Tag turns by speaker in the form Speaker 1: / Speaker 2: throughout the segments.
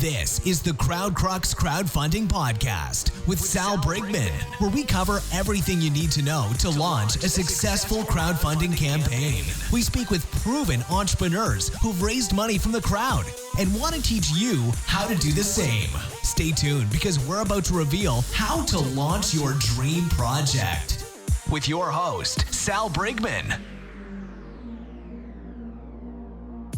Speaker 1: This is the Crowdcrux Crowdfunding Podcast with Sal Briggman, where we cover everything you need to know to launch a successful crowdfunding campaign. We speak with proven entrepreneurs who've raised money from the crowd and want to teach you how to do the same. Stay tuned because we're about to reveal how to launch your dream project with your host, Sal Briggman.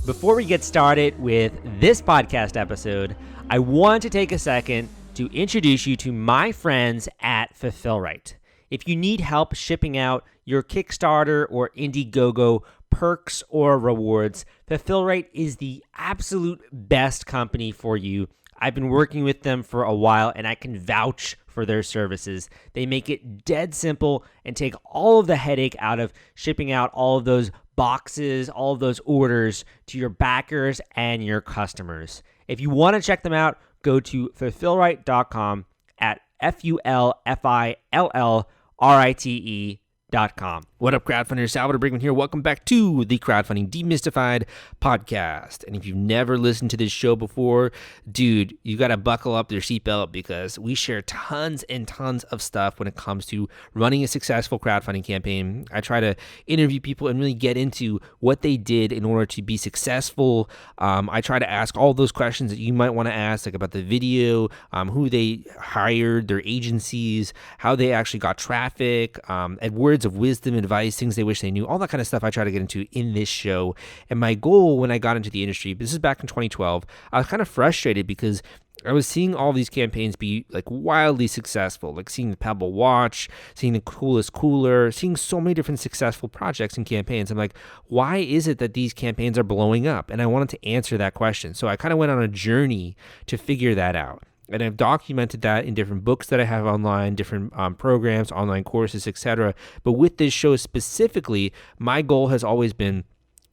Speaker 2: Before we get started with this podcast episode, I want to take a second to introduce you to my friends at Fulfillrite. If you need help shipping out your Kickstarter or Indiegogo perks or rewards, Fulfillrite is the absolute best company for you. I've been working with them for a while and I can vouch for their services. They make it dead simple and take all of the headache out of shipping out all of those boxes, all of those orders to your backers and your customers. If you want to check them out, go to fulfillrite.com at fulfillrite.com. What up, crowdfunders? Salvador Briggman here. Welcome back to the Crowdfunding Demystified podcast. And if you've never listened to this show before, dude, you got to buckle up your seatbelt because we share tons and tons of stuff when it comes to running a successful crowdfunding campaign. I try to interview people and really get into what they did in order to be successful. I try to ask all those questions that you might want to ask, like about the video, who they hired, their agencies, how they actually got traffic, and words of wisdom, advice, things they wish they knew, all that kind of stuff I try to get into in this show. And my goal when I got into the industry, this is back in 2012, I was kind of frustrated because I was seeing all these campaigns be like wildly successful, like seeing the Pebble watch, seeing the coolest cooler, seeing so many different successful projects and campaigns. I'm like, why is it that these campaigns are blowing up? And I wanted to answer that question. So I kind of went on a journey to figure that out. And I've documented that in different books that I have online, different programs, online courses, etc. But with this show specifically, my goal has always been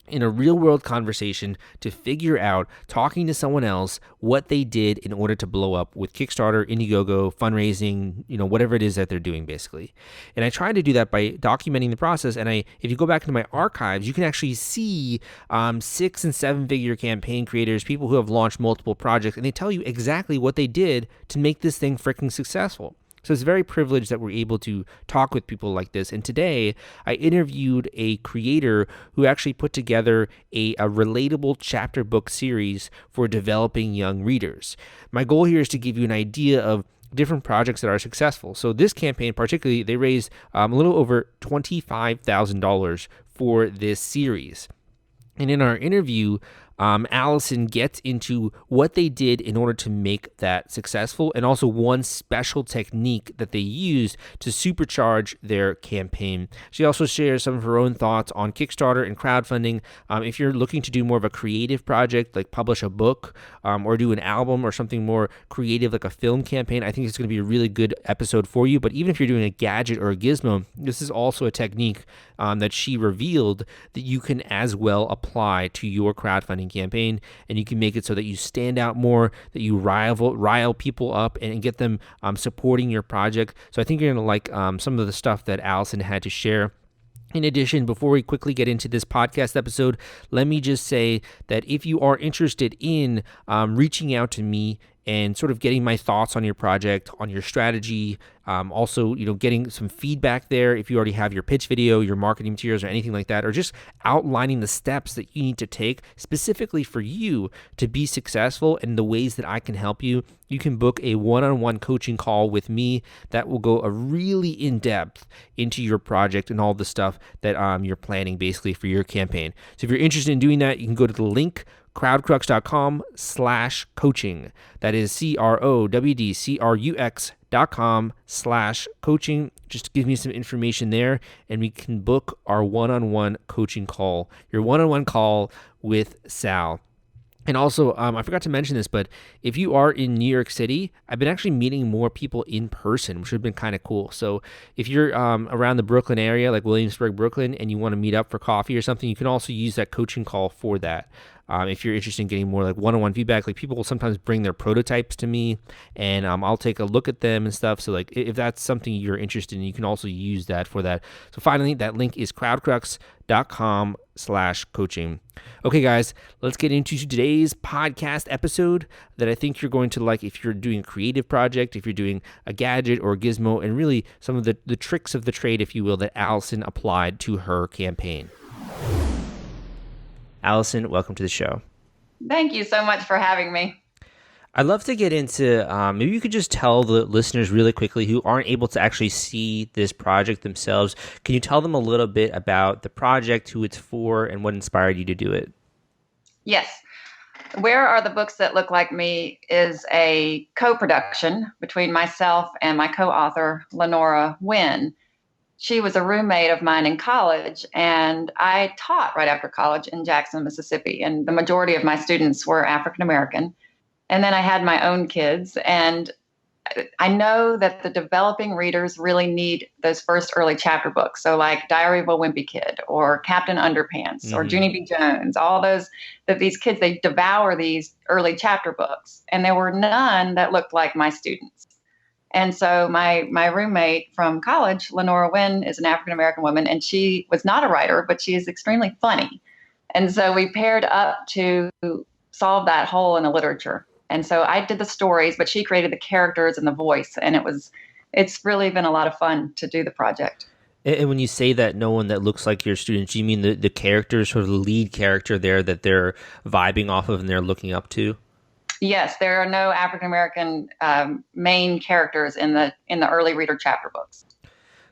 Speaker 2: in a real world conversation to figure out, talking to someone else, what they did in order to blow up with Kickstarter, Indiegogo, fundraising, whatever it is that they're doing basically. And I try to do that by documenting the process. And if you go back into my archives, you can actually see 6 and 7 figure campaign creators, people who have launched multiple projects, and they tell you exactly what they did to make this thing freaking successful. So it's very privileged that we're able to talk with people like this. And today I interviewed a creator who actually put together a relatable chapter book series for developing young readers. My goal here is to give you an idea of different projects that are successful. So this campaign particularly, they raised a little over $25,000 for this series. And in our interview, Alison gets into what they did in order to make that successful, and also one special technique that they used to supercharge their campaign. She also shares some of her own thoughts on Kickstarter and crowdfunding. If you're looking to do more of a creative project, like publish a book or do an album or something more creative like a film campaign, I think it's going to be a really good episode for you. But even if you're doing a gadget or a gizmo, this is also a technique that she revealed that you can as well apply to your crowdfunding campaign, and you can make it so that you stand out more, that you rile people up and get them supporting your project. So I think you're going to like some of the stuff that Alison had to share. In addition, before we quickly get into this podcast episode, let me just say that if you are interested in reaching out to me and sort of getting my thoughts on your project, on your strategy, also, getting some feedback there if you already have your pitch video, your marketing materials, or anything like that, or just outlining the steps that you need to take specifically for you to be successful and the ways that I can help you, you can book a one-on-one coaching call with me that will go a really in-depth into your project and all the stuff that you're planning basically for your campaign. So if you're interested in doing that, you can go to the link crowdcrux.com/coaching. That is crowdcrux.com/coaching. Just give me some information there and we can book our one-on-one coaching call, your one-on-one call with Sal. And also, I forgot to mention this, but if you are in New York City, I've been actually meeting more people in person, which has been kind of cool. So if you're around the Brooklyn area, like Williamsburg, Brooklyn, and you want to meet up for coffee or something, you can also use that coaching call for that. If you're interested in getting more like one-on-one feedback, like people will sometimes bring their prototypes to me and I'll take a look at them and stuff. So like if that's something you're interested in, you can also use that for that. So finally, that link is crowdcrux.com podcast.com/coaching. Okay, guys, let's get into today's podcast episode that I think you're going to like if you're doing a creative project, if you're doing a gadget or a gizmo, and really some of the tricks of the trade, if you will, that Alison applied to her campaign. Alison, welcome to the show.
Speaker 3: Thank you so much for having me.
Speaker 2: I'd love to get into, maybe you could just tell the listeners really quickly who aren't able to actually see this project themselves. Can you tell them a little bit about the project, who it's for, and what inspired you to do it?
Speaker 3: Yes. Where Are the Books That Look Like Me is a co-production between myself and my co-author, Lenora Wynn. She was a roommate of mine in college, and I taught right after college in Jackson, Mississippi, and the majority of my students were African American. And then I had my own kids, and I know that the developing readers really need those first early chapter books. So like Diary of a Wimpy Kid or Captain Underpants or Junie B. Jones, all those, that these kids, they devour these early chapter books. And there were none that looked like my students. And so my roommate from college, Lenora Wynn, is an African-American woman, and she was not a writer, but she is extremely funny. And so we paired up to solve that hole in the literature. And so I did the stories, but she created the characters and the voice. And it's really been a lot of fun to do the project.
Speaker 2: And when you say that no one that looks like your students, you mean the characters, sort of the lead character there that they're vibing off of and they're looking up to?
Speaker 3: Yes, there are no African-American main characters in the early reader chapter books.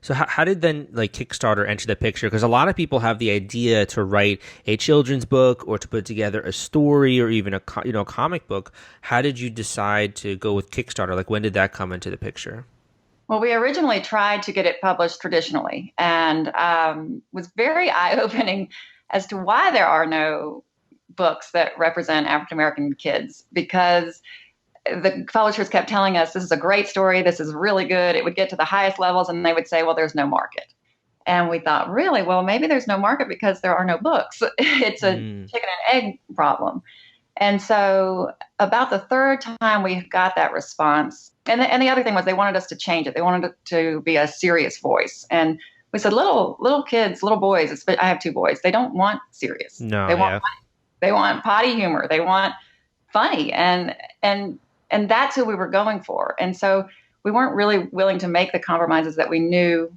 Speaker 2: So how did then like Kickstarter enter the picture? Because a lot of people have the idea to write a children's book or to put together a story or even a comic book. How did you decide to go with Kickstarter? Like when did that come into the picture?
Speaker 3: Well, we originally tried to get it published traditionally, and was very eye-opening as to why there are no books that represent African-American kids, because the publishers kept telling us, this is a great story, this is really good, it would get to the highest levels, and they would say, well, there's no market. And we thought, really? Well, maybe there's no market because there are no books. It's a chicken and egg problem. And so about the third time we got that response, and the other thing was they wanted us to change it. They wanted it to be a serious voice. And we said, little kids, little boys, I have two boys, they don't want serious.
Speaker 2: No,
Speaker 3: they want funny. They want potty humor. They want funny. And that's who we were going for. And so we weren't really willing to make the compromises that we knew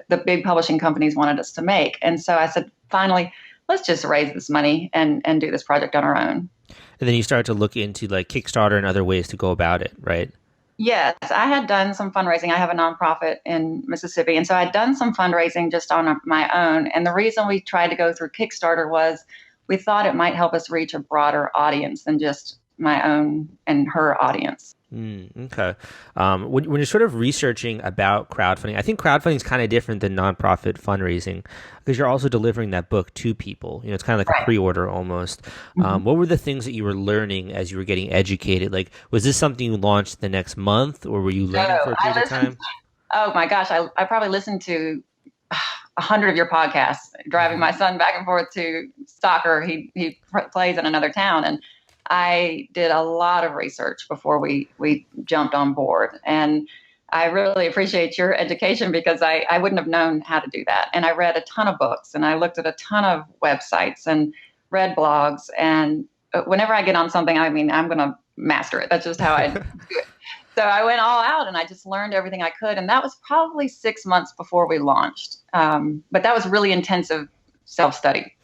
Speaker 3: the big publishing companies wanted us to make. And so I said, finally, let's just raise this money and do this project on our own.
Speaker 2: And then you started to look into like Kickstarter and other ways to go about it, right?
Speaker 3: Yes, I had done some fundraising. I have a nonprofit in Mississippi. And so I'd done some fundraising just on my own. And the reason we tried to go through Kickstarter was we thought it might help us reach a broader audience than just my own and her audience.
Speaker 2: Okay. When you're sort of researching about crowdfunding, I think crowdfunding is kind of different than nonprofit fundraising because you're also delivering that book to people. It's kind of like a pre-order almost. What were the things that you were learning as you were getting educated? Like, was this something you launched the next month, or were you learning for a period of time?
Speaker 3: Oh my gosh, I probably listened to 100 of your podcasts, driving my son back and forth to soccer. He plays in another town, and I did a lot of research before we jumped on board. And I really appreciate your education because I wouldn't have known how to do that. And I read a ton of books, and I looked at a ton of websites and read blogs. And whenever I get on something, I'm going to master it. That's just how I do it. So I went all out and I just learned everything I could. And that was probably 6 months before we launched. But that was really intensive self-study.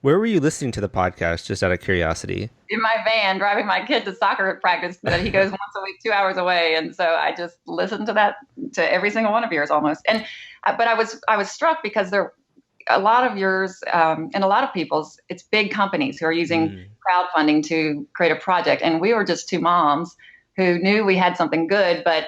Speaker 2: Where were you listening to the podcast, just out of curiosity?
Speaker 3: In my van, driving my kid to soccer practice that he goes once a week, 2 hours away. And so I just listened to that, to every single one of yours almost. And but I was struck because there a lot of yours and a lot of people's, it's big companies who are using crowdfunding to create a project. And we were just two moms who knew we had something good, but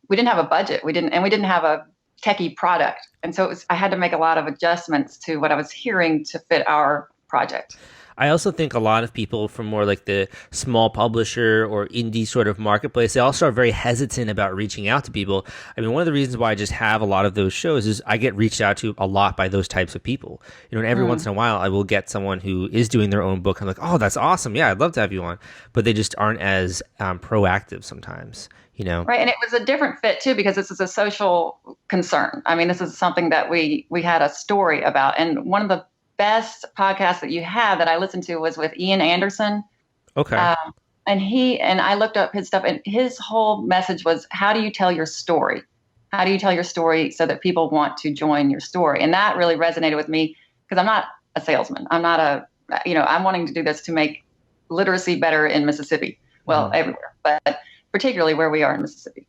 Speaker 3: we didn't have a budget. We didn't have a techie product. And so I had to make a lot of adjustments to what I was hearing to fit our project.
Speaker 2: I also think a lot of people from more like the small publisher or indie sort of marketplace, they also are very hesitant about reaching out to people. I mean, one of the reasons why I just have a lot of those shows is I get reached out to a lot by those types of people. And every once in a while, I will get someone who is doing their own book. I'm like, oh, that's awesome. Yeah, I'd love to have you on. But they just aren't as proactive sometimes.
Speaker 3: Right. And it was a different fit too, because this is a social concern. I mean, this is something that we had a story about. And one of the best podcast that you have that I listened to was with Ian Anderson.
Speaker 2: Okay.
Speaker 3: And I looked up his stuff, and his whole message was, how do you tell your story? How do you tell your story so that people want to join your story? And that really resonated with me because I'm not a salesman. I'm not I'm wanting to do this to make literacy better in Mississippi. Well, everywhere, but particularly where we are in Mississippi.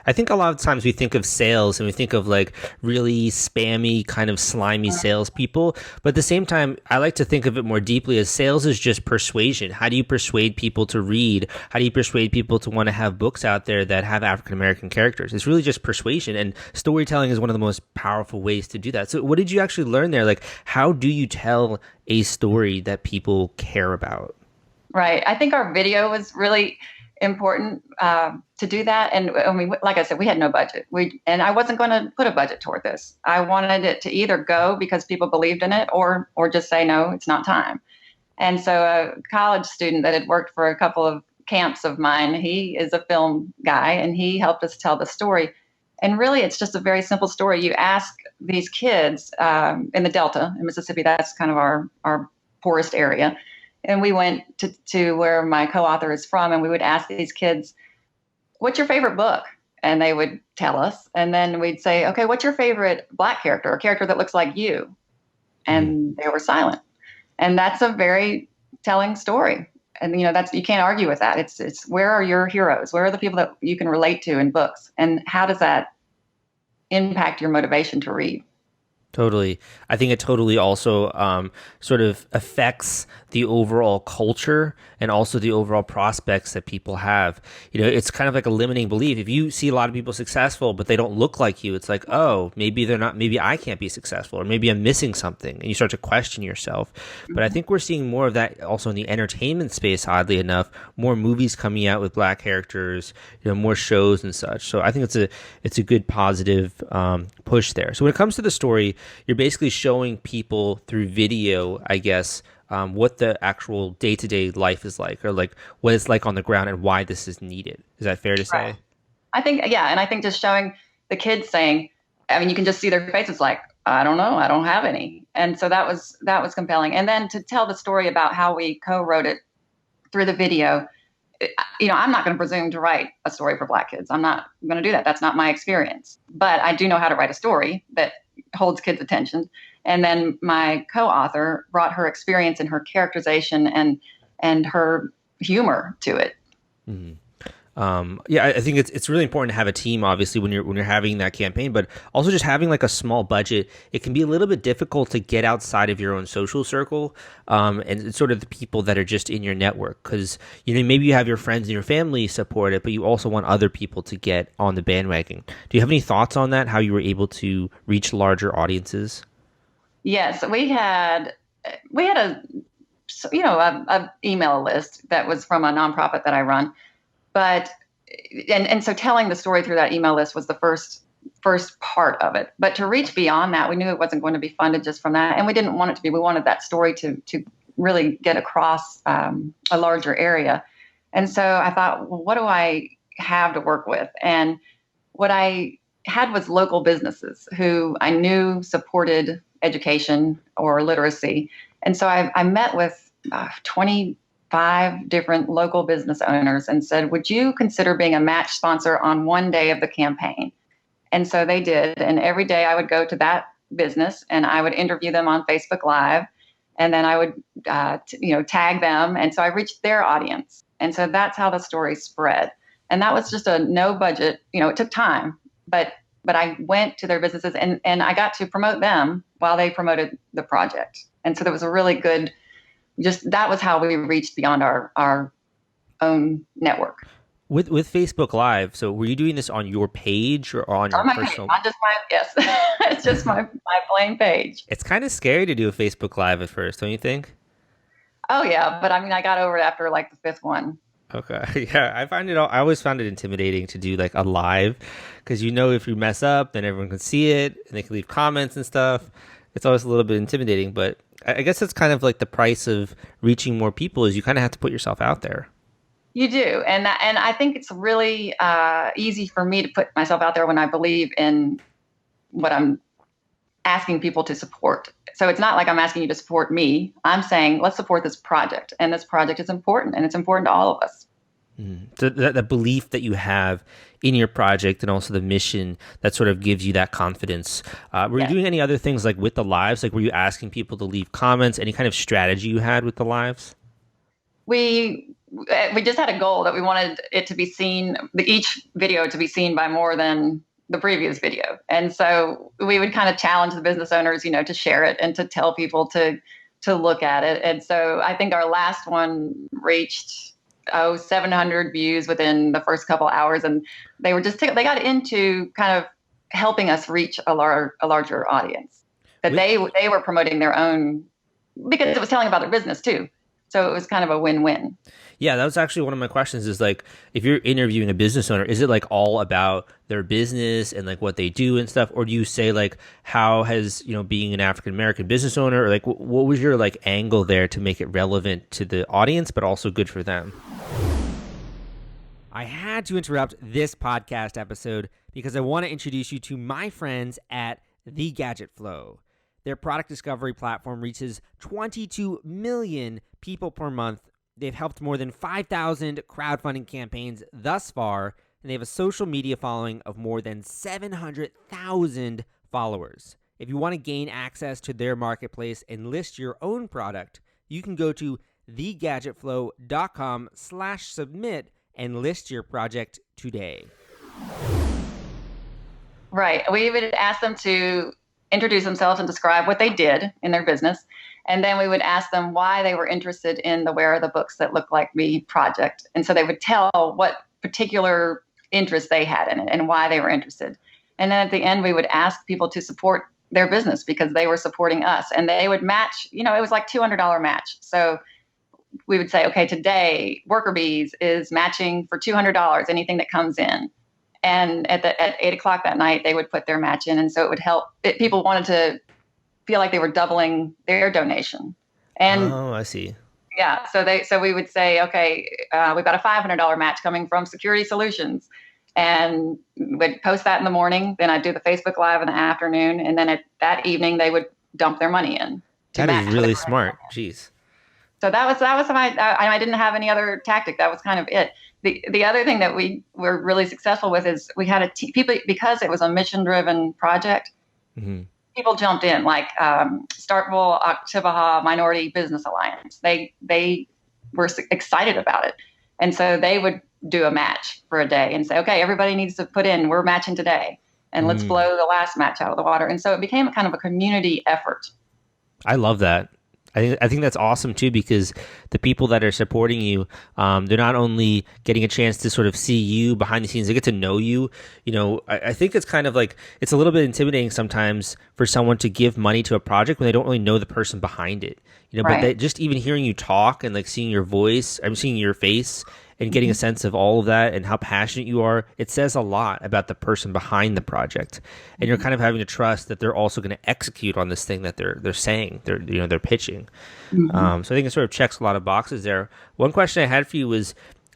Speaker 2: I think a lot of times we think of sales and we think of like really spammy, kind of slimy salespeople. But at the same time, I like to think of it more deeply as sales is just persuasion. How do you persuade people to read? How do you persuade people to want to have books out there that have African-American characters? It's really just persuasion. And storytelling is one of the most powerful ways to do that. So what did you actually learn there? Like, how do you tell a story that people care about?
Speaker 3: Right. I think our video was really important to do that. And like I said, we had no budget. And I wasn't going to put a budget toward this. I wanted it to either go because people believed in it or just say, no, it's not time. And so a college student that had worked for a couple of camps of mine, he is a film guy, and he helped us tell the story. And really, it's just a very simple story. You ask these kids in the Delta in Mississippi, that's kind of our poorest area. And we went to where my co-author is from, and we would ask these kids, what's your favorite book? And they would tell us. And then we'd say, okay, what's your favorite Black character, a character that looks like you? And they were silent. And that's a very telling story. And, you can't argue with that. It's where are your heroes? Where are the people that you can relate to in books? And how does that impact your motivation to read?
Speaker 2: Totally. I think it totally also sort of affects the overall culture and also the overall prospects that people have. It's kind of like a limiting belief. If you see a lot of people successful, but they don't look like you, it's like, oh, maybe they're not, maybe I can't be successful, or maybe I'm missing something. And you start to question yourself. But I think we're seeing more of that also in the entertainment space, oddly enough, more movies coming out with Black characters, more shows and such. So I think it's a good positive push there. So when it comes to the story, you're basically showing people through video, I guess, what the actual day-to-day life is like, or like what it's like on the ground and why this is needed. Is that fair to say?
Speaker 3: Right. I think, yeah. And I think just showing the kids saying, you can just see their faces like, I don't know, I don't have any. And so that was compelling. And then to tell the story about how we co-wrote it through the video, I'm not going to presume to write a story for Black kids. I'm not going to do that. That's not my experience. But I do know how to write a story that holds kids' attention. And then my co-author brought her experience and her characterization and her humor to it.
Speaker 2: Mm-hmm. I think it's really important to have a team, obviously, when you're having that campaign, but also just having like a small budget. It can be a little bit difficult to get outside of your own social circle, and sort of the people that are just in your network, because maybe you have your friends and your family support it, but you also want other people to get on the bandwagon. Do you have any thoughts on that? How you were able to reach larger audiences? Yes,
Speaker 3: we had a email list that was from a nonprofit that I run. But and so telling the story through that email list was the first part of it. But to reach beyond that, we knew it wasn't going to be funded just from that, and we didn't want it to be. We wanted that story to really get across a larger area. And so I thought, well, what do I have to work with? And what I had was local businesses who I knew supported education or literacy. And so I met with 25 different local business owners and said, would you consider being a match sponsor on one day of the campaign? And so they did. And every day I would go to that business and I would interview them on Facebook Live. And then I would, tag them. And so I reached their audience. And so that's how the story spread. And that was just a no budget, it took time, but I went to their businesses and I got to promote them while they promoted the project. And so there was a really good, that was how we reached beyond our own network.
Speaker 2: With Facebook Live, so were you doing this on your page or on your personal?
Speaker 3: Page, yes, it's just my plain page.
Speaker 2: It's kind of scary to do a Facebook Live at first, don't you think?
Speaker 3: Oh yeah, but I got over it after like the fifth one.
Speaker 2: Okay, yeah, I always found it intimidating to do like a live, because if you mess up, then everyone can see it and they can leave comments and stuff. It's always a little bit intimidating, but I guess it's kind of like the price of reaching more people is you kind of have to put yourself out there.
Speaker 3: You do. And I think it's really easy for me to put myself out there when I believe in what I'm asking people to support. So it's not like I'm asking you to support me. I'm saying, let's support this project. And this project is important, and it's important to all of us.
Speaker 2: So the belief that you have in your project and also the mission that sort of gives you that confidence. Were you doing any other things like with the lives? Like, were you asking people to leave comments? Any kind of strategy you had with the lives?
Speaker 3: We just had a goal that we wanted it to be seen, each video to be seen by more than the previous video. And so we would kind of challenge the business owners, to share it and to tell people to look at it. And so I think our last one reached 700 views within the first couple hours, and they were they got into kind of helping us reach a larger audience. That they were promoting their own, because it was telling about their business too. So it was kind of a win-win.
Speaker 2: Yeah, that was actually one of my questions is like, if you're interviewing a business owner, is it like all about their business and like what they do and stuff? Or do you say like, how has, being an African-American business owner, or like what was your like angle there to make it relevant to the audience, but also good for them? I had to interrupt this podcast episode because I want to introduce you to my friends at The Gadget Flow. Their product discovery platform reaches 22 million people per month. They've helped more than 5,000 crowdfunding campaigns thus far, and they have a social media following of more than 700,000 followers. If you want to gain access to their marketplace and list your own product, you can go to thegadgetflow.com/submit and list your project today.
Speaker 3: Right. We would ask them to introduce themselves and describe what they did in their business. And then we would ask them why they were interested in the Where Are the Books That Look Like Me project. And so they would tell what particular interest they had in it and why they were interested. And then at the end, we would ask people to support their business because they were supporting us. And they would match, it was like $200 match. So we would say, okay, today Worker Bees is matching for $200, anything that comes in. And at 8:00 that night, they would put their match in. And so it would help. People wanted to feel like they were doubling their donation. And
Speaker 2: I see.
Speaker 3: Yeah. So we would say, okay, we've got a $500 match coming from Security Solutions. And we'd post that in the morning. Then I'd do the Facebook Live in the afternoon. And then that evening, they would dump their money in.
Speaker 2: That is really smart. Jeez.
Speaker 3: So that was I didn't have any other tactic. That was kind of it. The other thing that we were really successful with is we had people, because it was a mission-driven project. Mm-hmm. People jumped in, like Starkville Oktibbeha Minority Business Alliance. They were excited about it, and so they would do a match for a day and say, "Okay, everybody needs to put in. We're matching today, and let's blow the last match out of the water." And so it became a kind of a community effort.
Speaker 2: I love that. I think that's awesome too, because the people that are supporting you, they're not only getting a chance to sort of see you behind the scenes, they get to know you. I think it's kind of like, it's a little bit intimidating sometimes for someone to give money to a project when they don't really know the person behind it.
Speaker 3: Right.
Speaker 2: But just even hearing you talk and like seeing your voice, I'm seeing your face and getting a sense of all of that and how passionate you are, it says a lot about the person behind the project. And you're kind of having to trust that they're also going to execute on this thing that they're saying, they're pitching. Mm-hmm. So I think it sort of checks a lot of boxes there. One question I had for you was,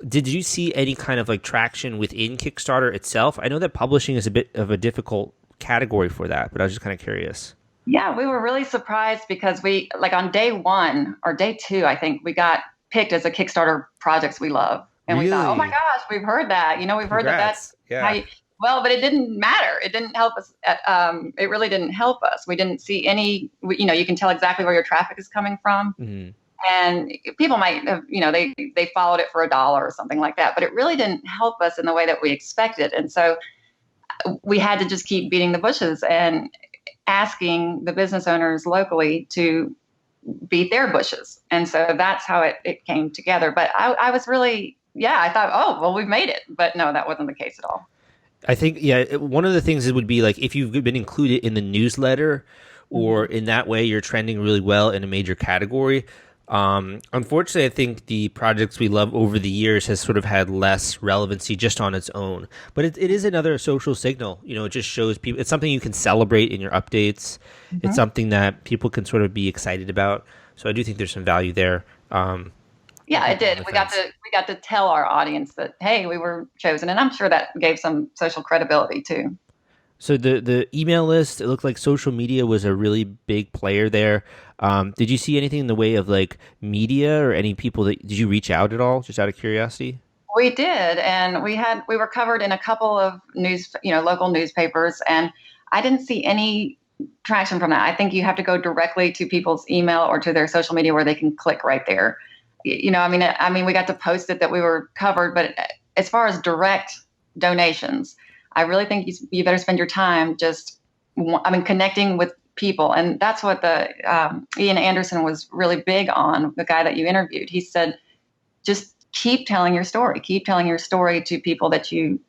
Speaker 2: did you see any kind of like traction within Kickstarter itself? I know that publishing is a bit of a difficult category for that, but I was just kind of curious.
Speaker 3: Yeah, we were really surprised because we, like on day 1 or day 2, I think we got picked as a Kickstarter projects we love. And
Speaker 2: really?
Speaker 3: We thought, oh my gosh, we've heard that. We've heard
Speaker 2: Congrats.
Speaker 3: That's how you, well, but it didn't matter. It didn't help us. It really didn't help us. We didn't see any, you can tell exactly where your traffic is coming from. Mm-hmm. And people might have, they followed it for $1 or something like that, but it really didn't help us in the way that we expected. And so we had to just keep beating the bushes and asking the business owners locally to beat their bushes. And so that's how it came together. But I was really, I thought, oh, well, we've made it. But no, that wasn't the case at all.
Speaker 2: I think, one of the things it would be like if you've been included in the newsletter or in that way you're trending really well in a major category. Unfortunately, I think the projects we love over the years has sort of had less relevancy just on its own. But it is another social signal. It just shows people. It's something you can celebrate in your updates. Mm-hmm. It's something that people can sort of be excited about. So I do think there's some value there.
Speaker 3: It did. We got to tell our audience that, hey, we were chosen, and I'm sure that gave some social credibility too.
Speaker 2: So the email list, it looked like social media was a really big player there. Did you see anything in the way of like media or any people did you reach out at all, just out of curiosity?
Speaker 3: We did, and we were covered in a couple of local newspapers, and I didn't see any traction from that. I think you have to go directly to people's email or to their social media where they can click right there. We got to post it that we were covered, but as far as direct donations, I really think you better spend your time connecting with people, and that's what the Ian Anderson was really big on. The guy that you interviewed, he said, just keep telling your story. Keep telling your story to people that you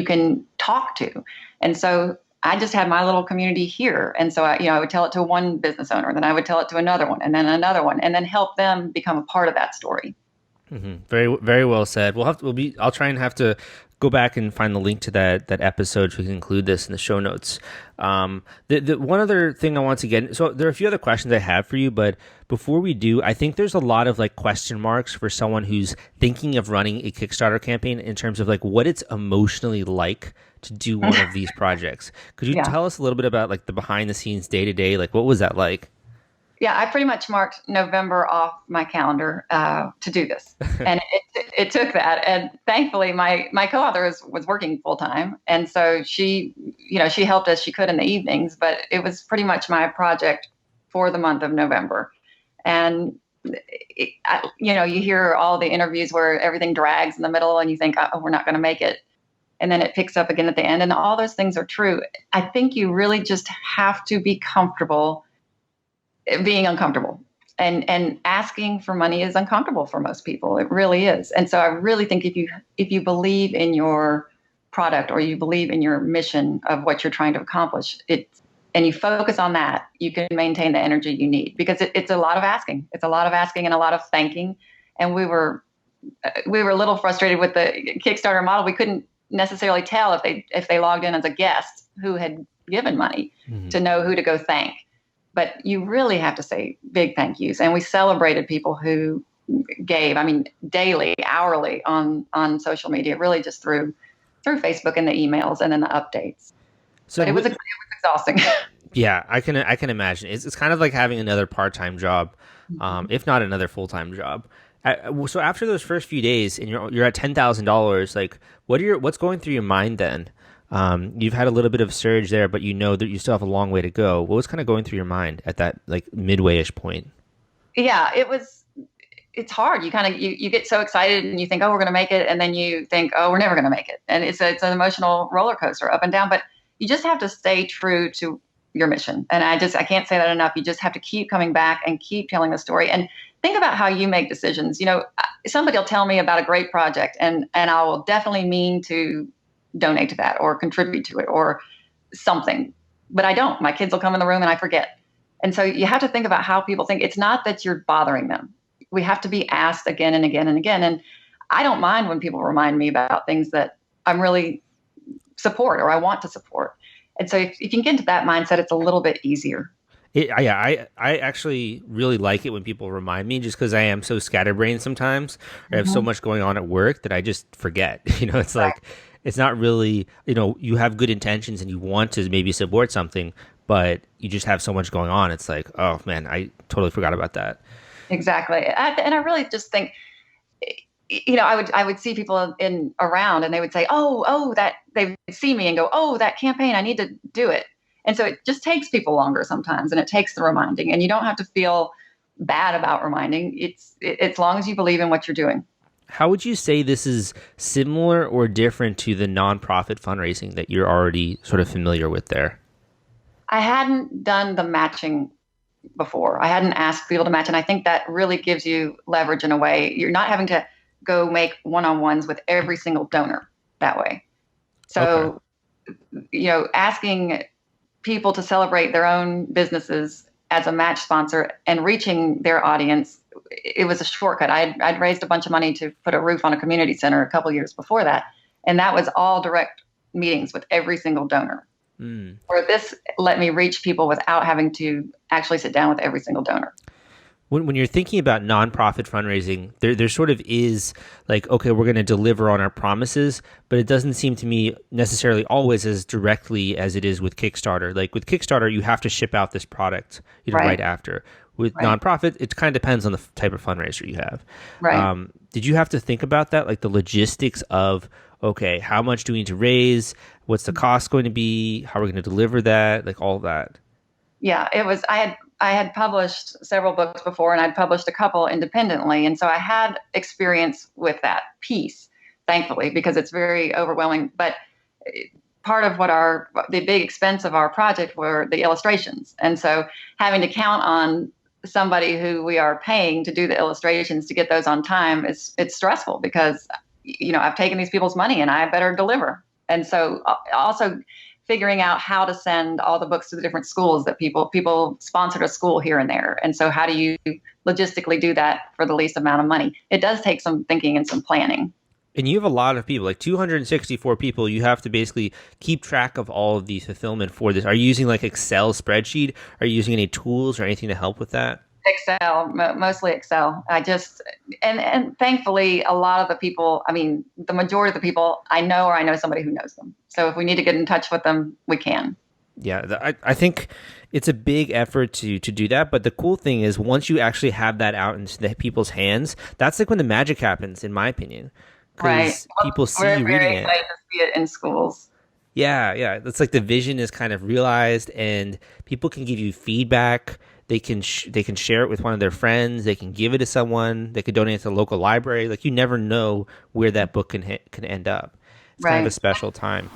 Speaker 3: can talk to. And so I just had my little community here. And so I would tell it to one business owner, then I would tell it to another one, and then another one, and then help them become a part of that story.
Speaker 2: Mm-hmm. Very, very well said. I'll try and have to go back and find the link to that episode so we can include this in the show notes. The one other thing I want to get, so there are a few other questions I have for you, but before we do, I think there's a lot of like question marks for someone who's thinking of running a Kickstarter campaign in terms of like what it's emotionally like to do one of these projects. Could you tell us a little bit about like the behind the scenes day to day? Like what was that like?
Speaker 3: Yeah, I pretty much marked November off my calendar to do this, and it took that. And thankfully, my co-author was working full time, and so she helped as she could in the evenings. But it was pretty much my project for the month of November. And you hear all the interviews where everything drags in the middle, and you think, oh, we're not going to make it, and then it picks up again at the end, and all those things are true. I think you really just have to be comfortable being uncomfortable, and asking for money is uncomfortable for most people. It really is. And so I really think if you believe in your product or you believe in your mission of what you're trying to accomplish, and you focus on that, you can maintain the energy you need, because it's a lot of asking. It's a lot of asking and a lot of thanking. And we were a little frustrated with the Kickstarter model. We couldn't necessarily tell if they logged in as a guest who had given money to know who to go thank. But you really have to say big thank yous. And we celebrated people who gave, daily, hourly on social media, really just through Facebook and the emails and then the updates. So it was exhausting.
Speaker 2: Yeah, I can imagine. It's kind of like having another part-time job, if not another full-time job. So after those first few days and you're at $10,000, like what's going through your mind then? You've had a little bit of surge there, but you know that you still have a long way to go. What was kind of going through your mind at that like midway-ish point?
Speaker 3: Yeah, it's hard. You get so excited and you think, oh, we're going to make it. And then you think, oh, we're never going to make it. And it's an emotional roller coaster up and down, but you just have to stay true to your mission. And I can't say that enough. You just have to keep coming back and keep telling the story, and think about how you make decisions. Somebody will tell me about a great project and I will definitely mean to donate to that or contribute to it or something, but I don't. My kids will come in the room and I forget. And so you have to think about how people think. It's not that you're bothering them. We have to be asked again and again and again. And I don't mind when people remind me about things that I'm really support or I want to support. And so if you can get into that mindset, it's a little bit easier.
Speaker 2: I actually really like it when people remind me, just because I am so scatterbrained sometimes. Or I have so much going on at work that I just forget. It's
Speaker 3: right.
Speaker 2: Like, it's not really, you have good intentions and you want to maybe support something, but you just have so much going on. It's like, oh man, I totally forgot about that.
Speaker 3: Exactly. And I really just think, I would see people around and they would say, oh, that they see me and go, oh, that campaign, I need to do it. And so it just takes people longer sometimes, and it takes the reminding, and you don't have to feel bad about reminding. It's as long as you believe in what you're doing.
Speaker 2: How would you say this is similar or different to the nonprofit fundraising that you're already sort of familiar with there?
Speaker 3: I hadn't done the matching before. I hadn't asked people to match, and I think that really gives you leverage in a way. You're not having to go make one-on-ones with every single donor that way. So, asking people to celebrate their own businesses as a match sponsor and reaching their audience, it was a shortcut. I'd raised a bunch of money to put a roof on a community center a couple years before that, and that was all direct meetings with every single donor. Where this let me reach people without having to actually sit down with every single donor.
Speaker 2: When you're thinking about nonprofit fundraising, there sort of is like, okay, we're going to deliver on our promises, but it doesn't seem to me necessarily always as directly as it is with Kickstarter. Like with Kickstarter, you have to ship out this product, right after. With nonprofit, it kind of depends on the type of fundraiser you have.
Speaker 3: Right.
Speaker 2: Did you have to think about that, like the logistics of, okay, how much do we need to raise? What's the cost going to be? How are we going to deliver that? Like all of that.
Speaker 3: Yeah, it was. I had published several books before, and I'd published a couple independently, and so I had experience with that piece, thankfully, because it's very overwhelming. But part of the big expense of our project were the illustrations, and so having to count on somebody who we are paying to do the illustrations to get those on time it's stressful because I've taken these people's money and I better deliver. And so also figuring out how to send all the books to the different schools that people sponsored a school here and there. And so how do you logistically do that for the least amount of money? It does take some thinking and some planning.
Speaker 2: And you have a lot of people, like 264 people. You have to basically keep track of all of the fulfillment for this. Are you using like Excel spreadsheet? Are you using any tools or anything to help with that?
Speaker 3: Excel, mostly Excel. And thankfully, a lot of the people, the majority of the people I know, or I know somebody who knows them. So if we need to get in touch with them, we can.
Speaker 2: Yeah, I think it's a big effort to do that. But the cool thing is once you actually have that out into the people's hands, that's like when the magic happens, in my opinion. Because people see you reading it. We're very
Speaker 3: excited to see it in schools.
Speaker 2: Yeah. It's like the vision is kind of realized and people can give you feedback. They can share it with one of their friends. They can give it to someone. They could donate it to the local library. Like you never know where that book can end up. It's kind of a special time.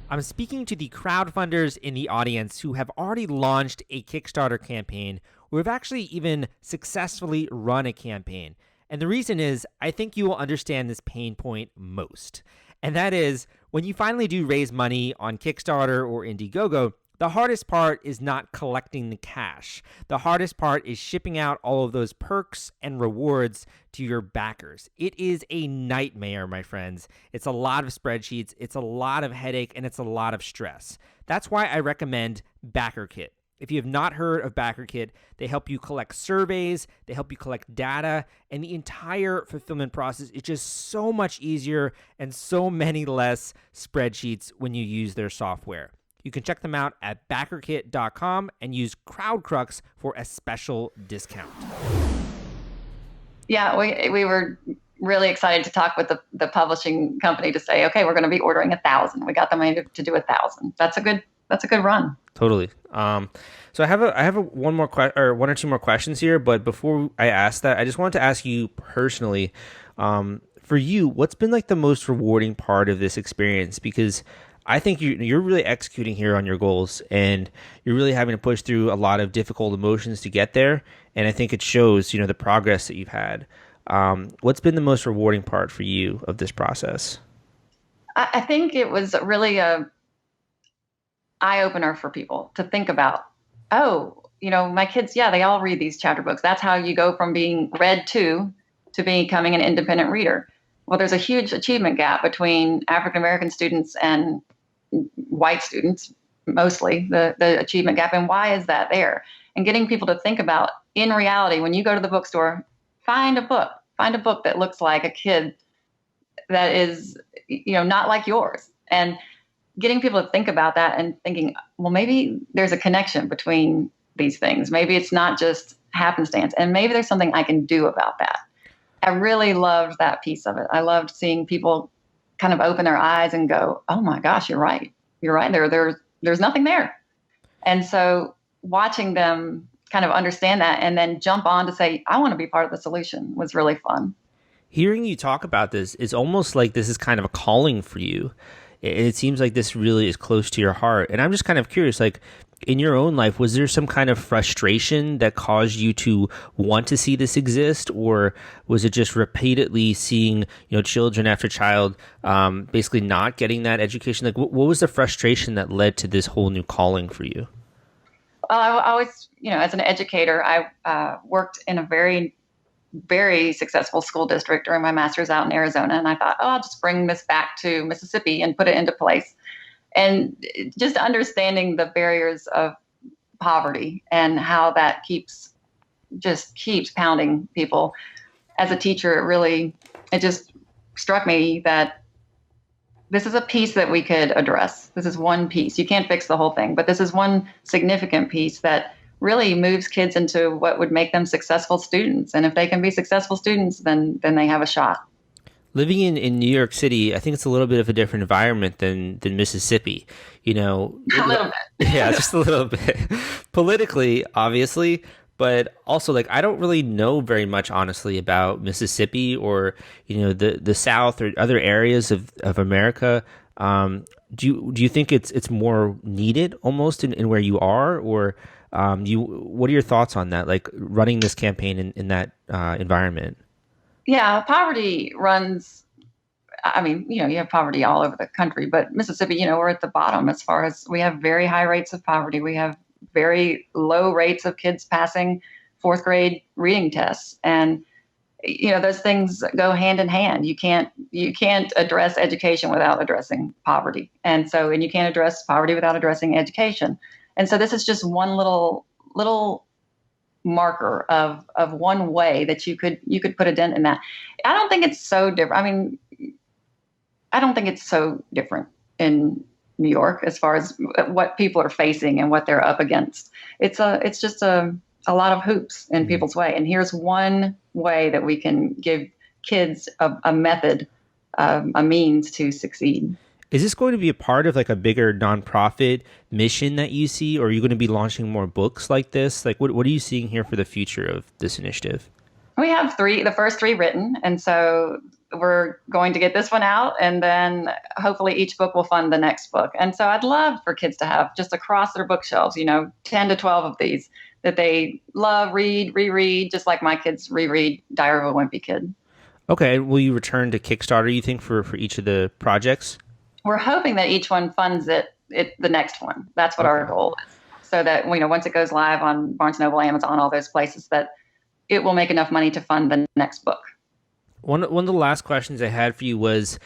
Speaker 2: I'm speaking to the crowdfunders in the audience who have already launched a Kickstarter campaign or have actually even successfully run a campaign. And the reason is I think you will understand this pain point most. And that is when you finally do raise money on Kickstarter or Indiegogo, the hardest part is not collecting the cash. The hardest part is shipping out all of those perks and rewards to your backers. It is a nightmare, my friends. It's a lot of spreadsheets, it's a lot of headache, and it's a lot of stress. That's why I recommend BackerKit. If you have not heard of BackerKit, they help you collect surveys, they help you collect data, and the entire fulfillment process is just so much easier and so many less spreadsheets when you use their software. You can check them out at backerkit.com and use CrowdCrux for a special discount.
Speaker 3: Yeah, we were really excited to talk with the publishing company to say, okay, we're going to be ordering 1,000. We got the money to do 1,000. That's a good run.
Speaker 2: Totally. So I have one or two more questions here, but before I ask that, I just wanted to ask you personally, for you, what's been like the most rewarding part of this experience? Because I think you're really executing here on your goals, and you're really having to push through a lot of difficult emotions to get there. And I think it shows, the progress that you've had. What's been the most rewarding part for you of this process?
Speaker 3: I think it was really a eye-opener for people to think about, my kids, they all read these chapter books. That's how you go from being read to becoming an independent reader. Well, there's a huge achievement gap between African-American students and white students, mostly the achievement gap. And why is that there? And getting people to think about, in reality, when you go to the bookstore, find a book that looks like a kid that is, not like yours. And getting people to think about that and thinking, well, maybe there's a connection between these things. Maybe it's not just happenstance, and maybe there's something I can do about that. I really loved that piece of it. I loved seeing people kind of open their eyes and go, oh my gosh, you're right. There's nothing there. And so watching them kind of understand that and then jump on to say, I want to be part of the solution was really fun.
Speaker 2: Hearing you talk about this is almost like this is kind of a calling for you. It seems like this really is close to your heart. And I'm just kind of curious, like in your own life, was there some kind of frustration that caused you to want to see this exist? Or was it just repeatedly seeing, children after child basically not getting that education? Like what was the frustration that led to this whole new calling for you?
Speaker 3: Well, I always, as an educator, I worked in a very, very successful school district during my master's out in Arizona. And I thought, I'll just bring this back to Mississippi and put it into place. And just understanding the barriers of poverty and how that keeps just keeps pounding people. As a teacher, it just struck me that this is a piece that we could address. This is one piece. You can't fix the whole thing, but this is one significant piece that really moves kids into what would make them successful students. And if they can be successful students, then they have a shot.
Speaker 2: Living in New York City, I think it's a little bit of a different environment than Mississippi. You know,
Speaker 3: A little bit.
Speaker 2: Yeah, just a little bit. Politically, obviously, but also like I don't really know very much, honestly, about Mississippi or the South or other areas of America. Do you think it's more needed almost in where you are, or what are your thoughts on that? Like running this campaign in that environment?
Speaker 3: Yeah, poverty runs. I mean, you have poverty all over the country, but Mississippi, we're at the bottom as far as we have very high rates of poverty. We have very low rates of kids passing fourth grade reading tests. And, those things go hand in hand. You can't address education without addressing poverty. And you can't address poverty without addressing education. And so this is just one little marker of one way that you could put a dent in that. I don't think it's so different. I mean, I don't think it's so different in New York as far as what people are facing and what they're up against. It's just a lot of hoops in people's way. And here's one way that we can give kids a method, a means to succeed.
Speaker 2: Is this going to be a part of like a bigger nonprofit mission that you see, or are you going to be launching more books like this? Like what are you seeing here for the future of this initiative?
Speaker 3: We have the first three written. And so we're going to get this one out, and then hopefully each book will fund the next book. And so I'd love for kids to have just across their bookshelves, 10 to 12 of these that they love, read, reread, just like my kids reread Diary of a Wimpy Kid.
Speaker 2: Okay. Will you return to Kickstarter, you think, for each of the projects?
Speaker 3: We're hoping that each one funds the next one. That's what our goal is. So that, once it goes live on Barnes & Noble, Amazon, all those places, that it will make enough money to fund the next book.
Speaker 2: One of the last questions I had for you was,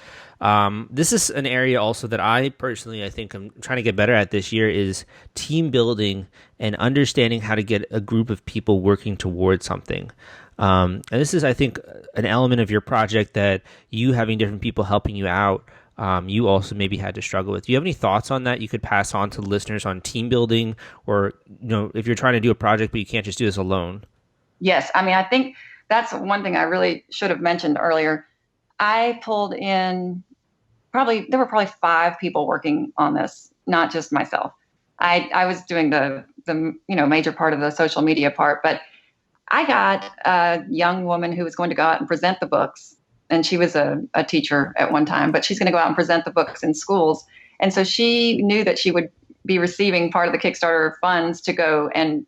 Speaker 2: this is an area also that I think I'm trying to get better at this year, is team building and understanding how to get a group of people working towards something. And this is, I think, an element of your project that you having different people helping you out, you also maybe had to struggle with. Do you have any thoughts on that you could pass on to listeners on team building, or, if you're trying to do a project but you can't just do this alone?
Speaker 3: Yes. I mean, I think that's one thing I really should have mentioned earlier. I pulled in there were probably 5 people working on this, not just myself. I was doing the major part of the social media part, but I got a young woman who was going to go out and present the books. And she was a teacher at one time, but she's going to go out and present the books in schools. And so she knew that she would be receiving part of the Kickstarter funds to go and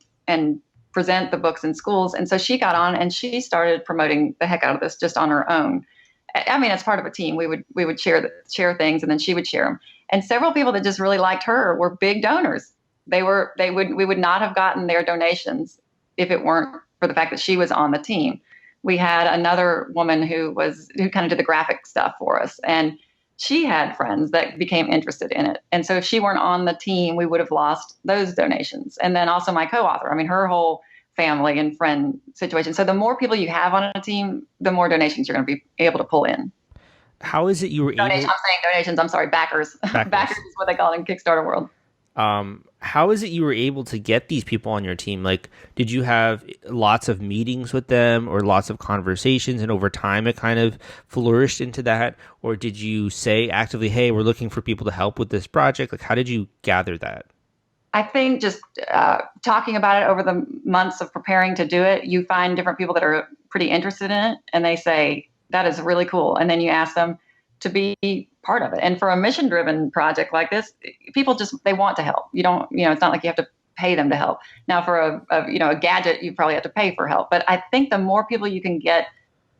Speaker 3: present the books in schools. And so she got on and she started promoting the heck out of this just on her own. I mean, as part of a team, we would share things, and then she would share them. And several people that just really liked her were big donors. We would not have gotten their donations if it weren't for the fact that she was on the team. We had another woman who kind of did the graphic stuff for us, and she had friends that became interested in it. And so if she weren't on the team, we would have lost those donations. And then also my co-author, I mean, her whole family and friend situation. So the more people you have on a team, the more donations you're going to be able to pull in.
Speaker 2: How is it you were able...
Speaker 3: I'm saying donations, I'm sorry, backers. Backers is what they call it in Kickstarter world.
Speaker 2: How is it you were able to get these people on your team? Like, did you have lots of meetings with them or lots of conversations, and over time it kind of flourished into that? Or did you say actively, hey, we're looking for people to help with this project? Like, how did you gather that?
Speaker 3: I think just talking about it over the months of preparing to do it, you find different people that are pretty interested in it, and they say, that is really cool. And then you ask them to be part of it. And for a mission-driven project like this, people they want to help. You don't, it's not like you have to pay them to help. Now, for a gadget, you probably have to pay for help. But I think the more people you can get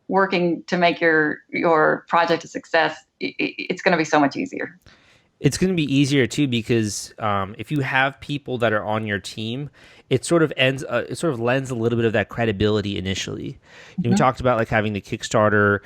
Speaker 3: working to make your project a success, it's going to be so much easier.
Speaker 2: It's going to be easier too, because if you have people that are on your team, it sort of lends a little bit of that credibility initially. We talked about like having the Kickstarter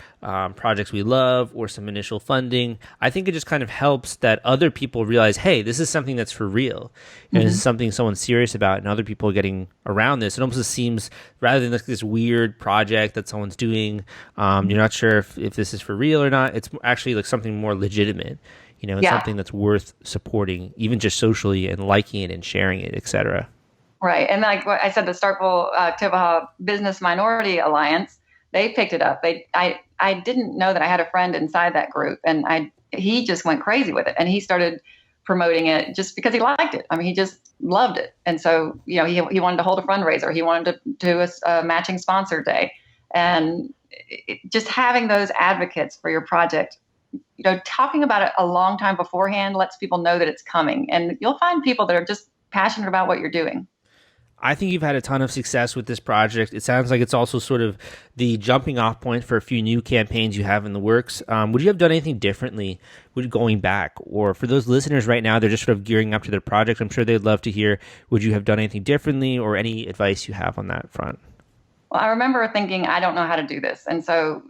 Speaker 2: projects we love or some initial funding. I think it just kind of helps that other people realize, hey, this is something that's for real. And this is something someone's serious about, and other people are getting around this. It almost seems, rather than like this weird project that someone's doing, you're not sure if this is for real or not. It's actually like something more legitimate. It's something that's worth supporting, even just socially, and liking it and sharing it, etc.
Speaker 3: Right. And like what I said, the Starkville Tibaha Business Minority Alliance, they picked it up. I didn't know that I had a friend inside that group, and he just went crazy with it, and he started promoting it just because he liked it. I mean, he just loved it. And so, he wanted to hold a fundraiser. He wanted to do a matching sponsor day, and just having those advocates for your project, talking about it a long time beforehand lets people know that it's coming, and you'll find people that are just passionate about what you're doing.
Speaker 2: I think you've had a ton of success with this project. It sounds like it's also sort of the jumping off point for a few new campaigns you have in the works. Would you have done anything differently going back? Or for those listeners right now, they're just sort of gearing up to their project, I'm sure they'd love to hear, would you have done anything differently, or any advice you have on that front?
Speaker 3: Well, I remember thinking, I don't know how to do this. And so,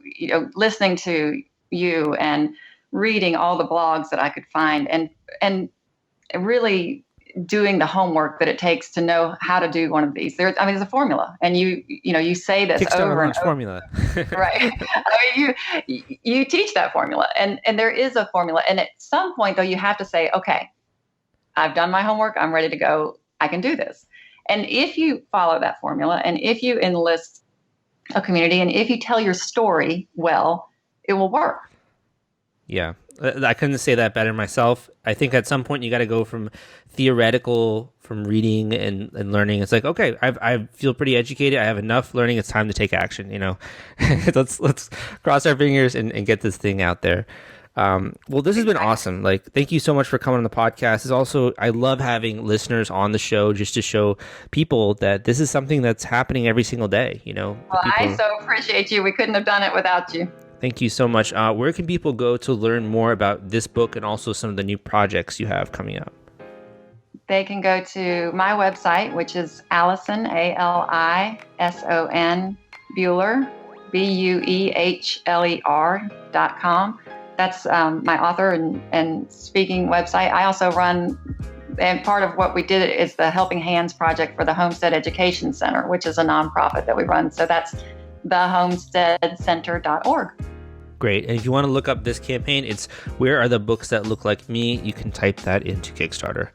Speaker 3: listening to you and reading all the blogs that I could find, and really doing the homework that it takes to know how to do one of these. There's a formula, and you say this
Speaker 2: Kickstarter
Speaker 3: over and over.
Speaker 2: Formula.
Speaker 3: Right. You teach that formula, and there is a formula. And at some point, though, you have to say, okay, I've done my homework. I'm ready to go. I can do this. And if you follow that formula, and if you enlist a community, and if you tell your story well, it will work.
Speaker 2: Yeah, I couldn't say that better myself. I think at some point you got to go from theoretical, from reading and learning. It's like, okay, I feel pretty educated. I have enough learning. It's time to take action. Let's cross our fingers and get this thing out there. Well, this has been awesome. Like, thank you so much for coming on the podcast. It's also, I love having listeners on the show just to show people that this is something that's happening every single day.
Speaker 3: Well, I so appreciate you. We couldn't have done it without you.
Speaker 2: Thank you so much. Where can people go to learn more about this book and also some of the new projects you have coming up?
Speaker 3: They can go to my website, which is Alison, Alison Buehler, BUEHLER.com. That's my author and speaking website. I also run, and part of what we did is the Helping Hands Project for the Homestead Education Center, which is a nonprofit that we run. So that's thehomesteadcenter.org.
Speaker 2: Great. And if you want to look up this campaign, it's Where Are the Books That Look Like Me? You can type that into Kickstarter.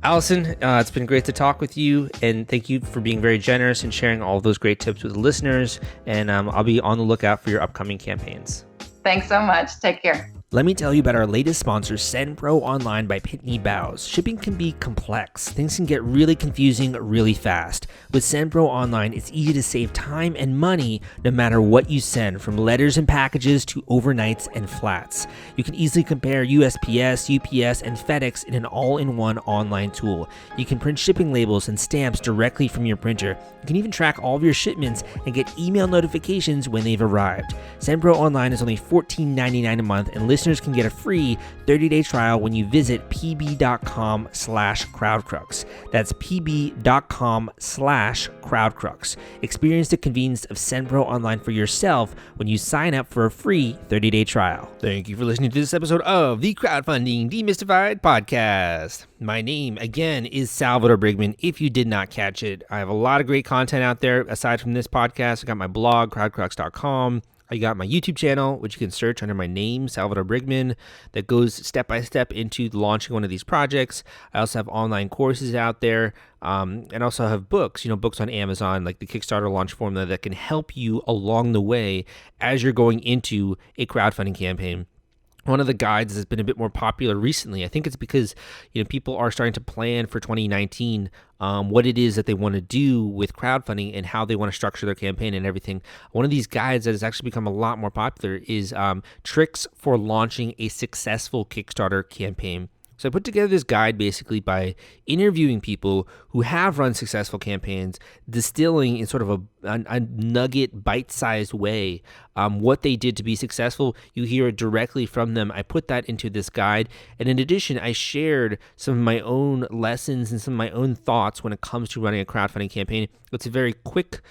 Speaker 2: Alison, it's been great to talk with you, and thank you for being very generous and sharing all of those great tips with the listeners. And I'll be on the lookout for your upcoming campaigns.
Speaker 3: Thanks so much. Take care.
Speaker 2: Let me tell you about our latest sponsor, SendPro Online by Pitney Bowes. Shipping can be complex. Things can get really confusing really fast. With SendPro Online, it's easy to save time and money no matter what you send, from letters and packages to overnights and flats. You can easily compare USPS, UPS, and FedEx in an all-in-one online tool. You can print shipping labels and stamps directly from your printer. You can even track all of your shipments and get email notifications when they've arrived. SendPro Online is only $14.99 a month, and listeners can get a free 30-day trial when you visit pb.com/crowdcrux. That's pb.com/crowdcrux. Experience the convenience of SendPro Online for yourself when you sign up for a free 30-day trial. Thank you for listening to this episode of the Crowdfunding Demystified Podcast. My name, again, is Salvador Briggman. If you did not catch it, I have a lot of great content out there aside from this podcast. I got my blog, crowdcrux.com. I got my YouTube channel, which you can search under my name, Salvador Briggman, that goes step by step into launching one of these projects. I also have online courses out there, and also have books, books on Amazon, like the Kickstarter launch formula that can help you along the way as you're going into a crowdfunding campaign. One of the guides has been a bit more popular recently. I think it's because people are starting to plan for 2019 what it is that they want to do with crowdfunding and how they want to structure their campaign and everything. One of these guides that has actually become a lot more popular is tricks for launching a successful Kickstarter campaign So I put together this guide basically by interviewing people who have run successful campaigns, distilling in sort of a nugget, bite-sized way what they did to be successful. You hear it directly from them. I put that into this guide. And in addition, I shared some of my own lessons and some of my own thoughts when it comes to running a crowdfunding campaign. It's a very quick,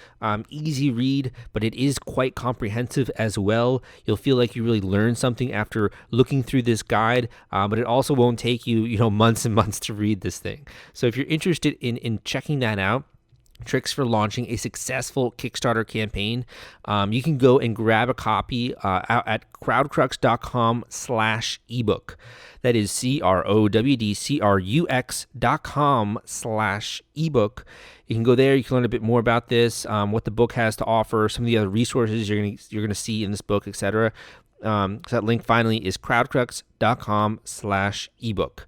Speaker 2: easy read, but it is quite comprehensive as well. You'll feel like you really learned something after looking through this guide, but it also won't take you months and months to read this thing. So if you're interested in checking that out, tricks for launching a successful Kickstarter campaign, you can go and grab a copy out at crowdcrux.com/ebook. That is crowdcrux.com/ebook. You can go there. You can learn a bit more about this, what the book has to offer, some of the other resources you're gonna see in this book, etc. So that link finally is crowdcrux.com/ebook.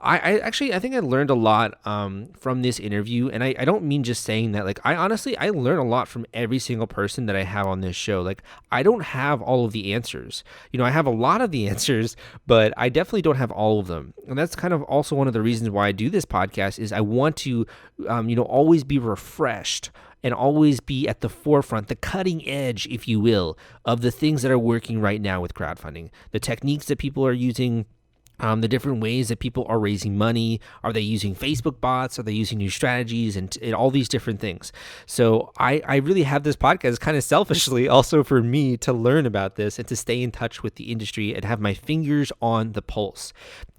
Speaker 2: I think I learned a lot from this interview, and I don't mean just saying that. Like, I learn a lot from every single person that I have on this show. Like, I don't have all of the answers. I have a lot of the answers, but I definitely don't have all of them. And that's kind of also one of the reasons why I do this podcast is I want to, always be refreshed and always be at the forefront, the cutting edge, if you will, of the things that are working right now with crowdfunding, the techniques that people are using, the different ways that people are raising money. Are they using Facebook bots? Are they using new strategies and all these different things? So I really have this podcast kind of selfishly also for me to learn about this and to stay in touch with the industry and have my fingers on the pulse.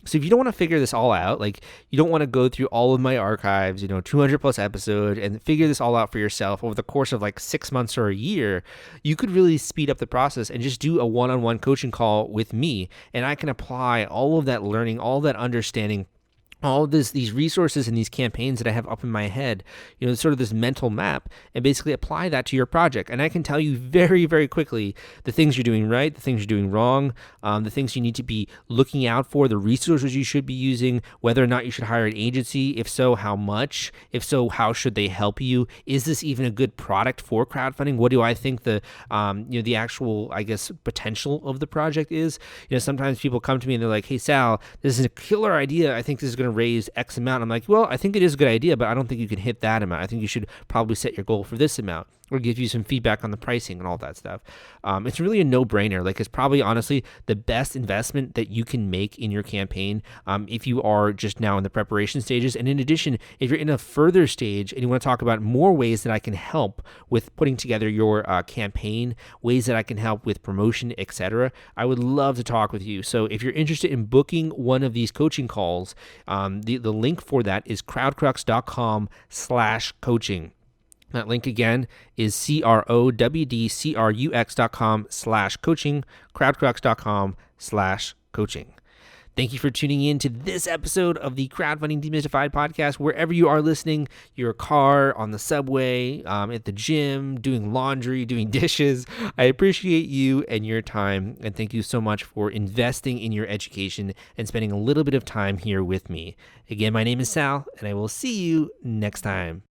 Speaker 2: So if you don't want to figure this all out, like you don't want to go through all of my archives, 200 plus episode and figure this all out for yourself over the course of like 6 months or a year, you could really speed up the process and just do a one-on-one coaching call with me. And I can apply all of that learning, all of that understanding, all of these resources and these campaigns that I have up in my head, sort of this mental map, and basically apply that to your project. And I can tell you very, very quickly the things you're doing right, the things you're doing wrong, the things you need to be looking out for, the resources you should be using, whether or not you should hire an agency. If so, how much? If so, how should they help you? Is this even a good product for crowdfunding? What do I think the actual, potential of the project is? Sometimes people come to me and they're like, "Hey, Sal, this is a killer idea. I think this is going to raise X amount." I'm like, well, I think it is a good idea, but I don't think you can hit that amount. I think you should probably set your goal for this amount, or give you some feedback on the pricing and all that stuff. It's really a no-brainer. Like, it's probably honestly the best investment that you can make in your campaign if you are just now in the preparation stages. And in addition, if you're in a further stage and you want to talk about more ways that I can help with putting together your campaign, ways that I can help with promotion, etc., I would love to talk with you. So if you're interested in booking one of these coaching calls, the link for that is crowdcrux.com/coaching. That link again is crowdcrux.com/coaching, crowdcrux.com/coaching. Thank you for tuning in to this episode of the Crowdfunding Demystified podcast. Wherever you are listening, your car, on the subway, at the gym, doing laundry, doing dishes, I appreciate you and your time. And thank you so much for investing in your education and spending a little bit of time here with me. Again, my name is Sal, and I will see you next time.